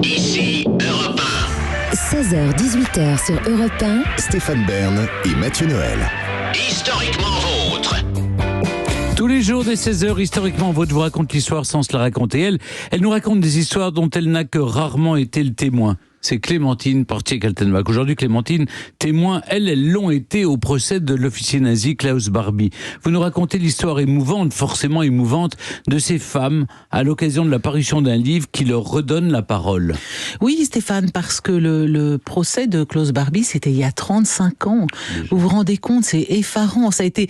Ici Europe 16h-18h sur Europe 1. Stéphane Bern et Mathieu Noël. 1, historiquement vôtre. Tous les jours dès 16h, historiquement, votre vous raconte l'histoire sans se la raconter. Elle nous raconte des histoires dont elle n'a que rarement été le témoin. C'est Clémentine Portier-Kaltenbach. Aujourd'hui, Clémentine, témoin, elles l'ont été au procès de l'officier nazi Klaus Barbie. Vous nous racontez l'histoire émouvante, forcément émouvante, de ces femmes à l'occasion de la parution d'un livre qui leur redonne la parole. Oui, Stéphane, parce que le procès de Klaus Barbie, c'était il y a 35 ans. Vous vous rendez compte, c'est effarant. Ça a été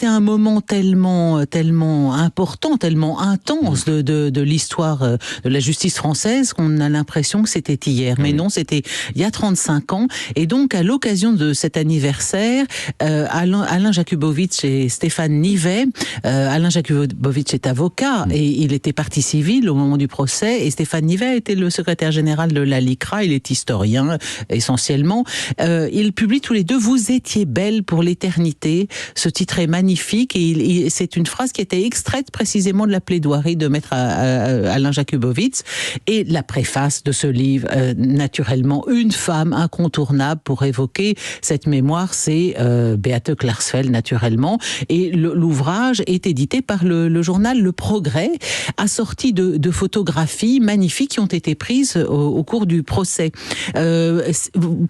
un moment tellement important, tellement intense de l'histoire de la justice française qu'on a l'impression que c'était hier. Mais non, c'était il y a 35 ans. Et donc, à l'occasion de cet anniversaire, Alain Jakubowicz et Stéphane Nivet, Alain Jakubowicz est avocat et il était partie civile au moment du procès, et Stéphane Nivet était le secrétaire général de la LICRA, il est historien essentiellement. Ils publient tous les deux « Vous étiez belle pour l'éternité ». Ce titre est magnifique et c'est une phrase qui était extraite précisément de la plaidoirie de maître Alain Jakubowicz. Et la préface de ce livre, naturellement, une femme incontournable pour évoquer cette mémoire, c'est Beate Klarsfeld, naturellement. Et l'ouvrage est édité par le journal Le Progrès, assorti de photographies magnifiques qui ont été prises au cours du procès.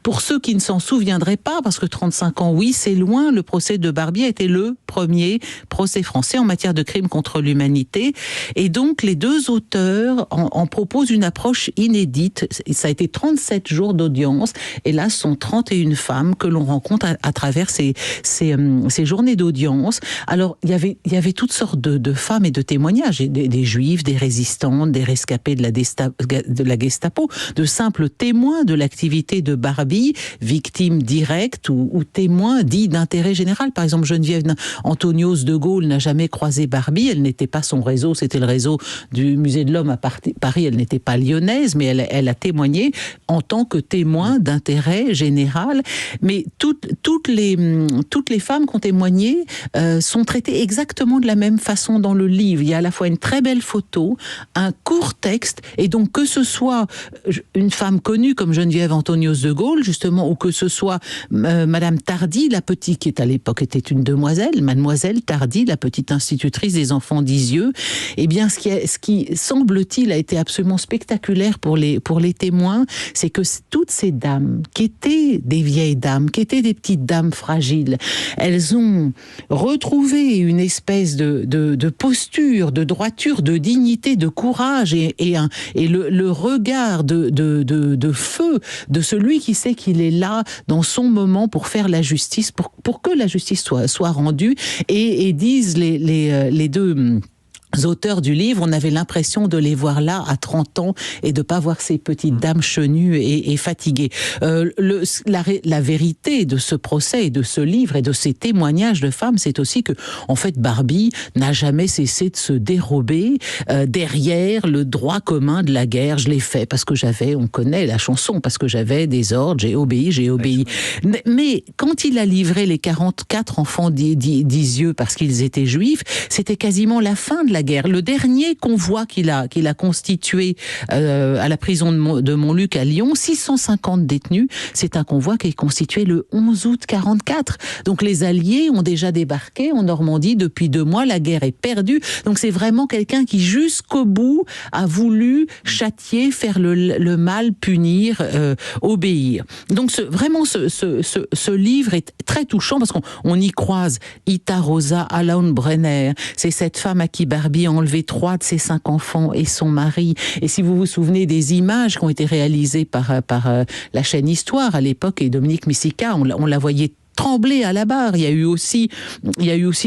Pour ceux qui ne s'en souviendraient pas, parce que 35 ans, oui, c'est loin, le procès de Barbie a été le premier procès français en matière de crimes contre l'humanité. Et donc, les deux auteurs en proposent une approche inédite. Ça a été 37 jours d'audience, et là, ce sont 31 femmes que l'on rencontre à travers ces journées d'audience. Alors, il y avait toutes sortes de femmes et de témoignages, des juifs, des résistantes, des rescapés de la Gestapo, de simples témoins de l'activité de Barbie, victimes directes ou témoins dits d'intérêt général. Par exemple, Geneviève Antonios de Gaulle n'a jamais croisé Barbie, elle n'était pas son réseau, c'était le réseau du Musée de l'Homme à Paris, elle n'était pas lyonnaise, mais elle a témoigné en tant que témoin d'intérêt général. Mais toutes les femmes qui ont témoigné sont traitées exactement de la même façon dans le livre. Il y a à la fois une très belle photo, un court texte, et donc que ce soit une femme connue comme Geneviève Antonios de Gaulle, justement, ou que ce soit Madame Tardy, la petite, qui à l'époque était une demoiselle, Mademoiselle Tardy, la petite institutrice des enfants d'Isieux, eh bien, ce qui semble-t-il a été absolument spectaculaire pour les témoins, c'est que toutes ces dames, qui étaient des vieilles dames, qui étaient des petites dames fragiles, elles ont retrouvé une espèce de posture, de droiture, de dignité, de courage et le regard de feu de celui qui sait qu'il est là dans son moment pour faire la justice, pour que la justice soit rendue, et disent les deux auteurs du livre, on avait l'impression de les voir là à 30 ans et de pas voir ces petites dames chenues et fatiguées. La vérité de ce procès et de ce livre et de ces témoignages de femmes, c'est aussi que, en fait, Barbie n'a jamais cessé de se dérober derrière le droit commun de la guerre. Je l'ai fait parce que on connaît la chanson, parce que j'avais des ordres, j'ai obéi. Mais quand il a livré les 44 enfants d'Isieux parce qu'ils étaient juifs, c'était quasiment la fin de la guerre. Le dernier convoi qu'il a constitué à la prison de Montluc à Lyon, 650 détenus, c'est un convoi qui est constitué le 11 août 44. Donc les Alliés ont déjà débarqué en Normandie depuis 2 mois, la guerre est perdue. Donc c'est vraiment quelqu'un qui jusqu'au bout a voulu châtier, faire le mal, punir, obéir. Donc ce livre est très touchant parce qu'on y croise Ita Rosa Alaun-Brenner. C'est cette femme à qui Barbie a enlevé 3 de ses 5 enfants et son mari. Et si vous vous souvenez des images qui ont été réalisées par la chaîne Histoire à l'époque, et Dominique Missika, on la voyait trembler à la barre. Il y a eu aussi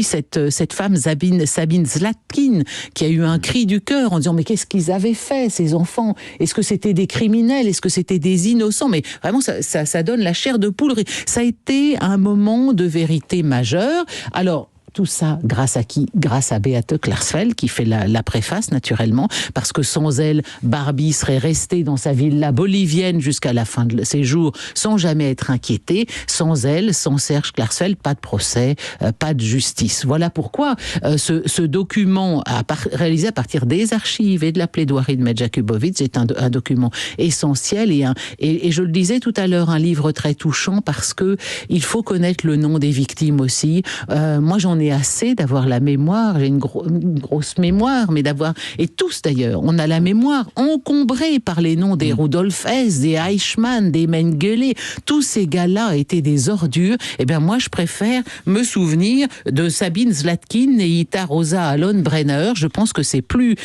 cette femme Sabine Zlatkin qui a eu un cri du cœur en disant mais qu'est-ce qu'ils avaient fait ces enfants? Est-ce que c'était des criminels? Est-ce que c'était des innocents? Mais vraiment ça donne la chair de poule. Ça a été un moment de vérité majeure. Alors Tout ça, grâce à qui? Grâce à Beate Klarsfeld, qui fait la préface, naturellement, parce que sans elle, Barbie serait restée dans sa villa bolivienne jusqu'à la fin de ses jours, sans jamais être inquiétée. Sans elle, sans Serge Klarsfeld, pas de procès, pas de justice. Voilà pourquoi ce document réalisé à partir des archives et de la plaidoirie de Maître Jakubowicz est un document essentiel et je le disais tout à l'heure, un livre très touchant parce que il faut connaître le nom des victimes aussi. Moi, j'en ai assez d'avoir la mémoire, j'ai une grosse mémoire, mais et tous d'ailleurs, on a la mémoire encombrée par les noms des Rudolf Hess, des Eichmann, des Mengele. Tous ces gars-là étaient des ordures. Eh bien, moi, je préfère me souvenir de Sabine Zlatkin et Ita Rosa Allon-Brenner. Je pense que c'est plus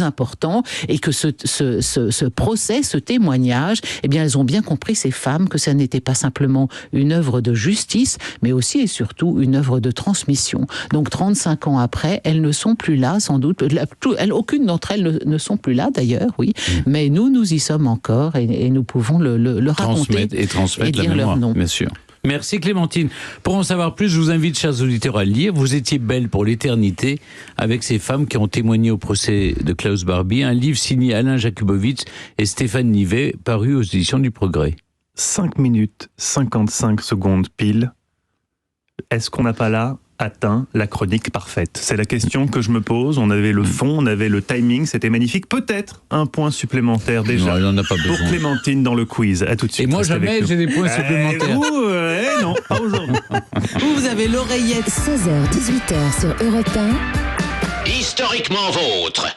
important et que ce procès, ce témoignage, eh bien, elles ont bien compris, ces femmes, que ça n'était pas simplement une œuvre de justice, mais aussi et surtout une œuvre de transmission. Donc, 35 ans après, elles ne sont plus là, sans doute. Aucune d'entre elles ne sont plus là, d'ailleurs, oui. Mais nous y sommes encore et nous pouvons le raconter et transmettre dire la mémoire, leur nom. bien sûr. Merci Clémentine. Pour en savoir plus, je vous invite, chers auditeurs, à le lire. Vous étiez belle pour l'éternité, avec ces femmes qui ont témoigné au procès de Klaus Barbie, un livre signé Alain Jakubowicz et Stéphane Nivet, paru aux éditions du Progrès. 5 minutes 55 secondes pile. Est-ce qu'on n'a pas là atteint la chronique parfaite? C'est la question que je me pose. On avait le fond, on avait le timing, c'était magnifique. Peut-être un point supplémentaire déjà. Non, il n'en a pas besoin. Pour Clémentine dans le quiz. À tout de suite. Et moi, jamais j'ai des points supplémentaires. Non, pas aujourd'hui. Vous avez l'oreillette. 16h-18h sur Europe 1. Historiquement vôtre.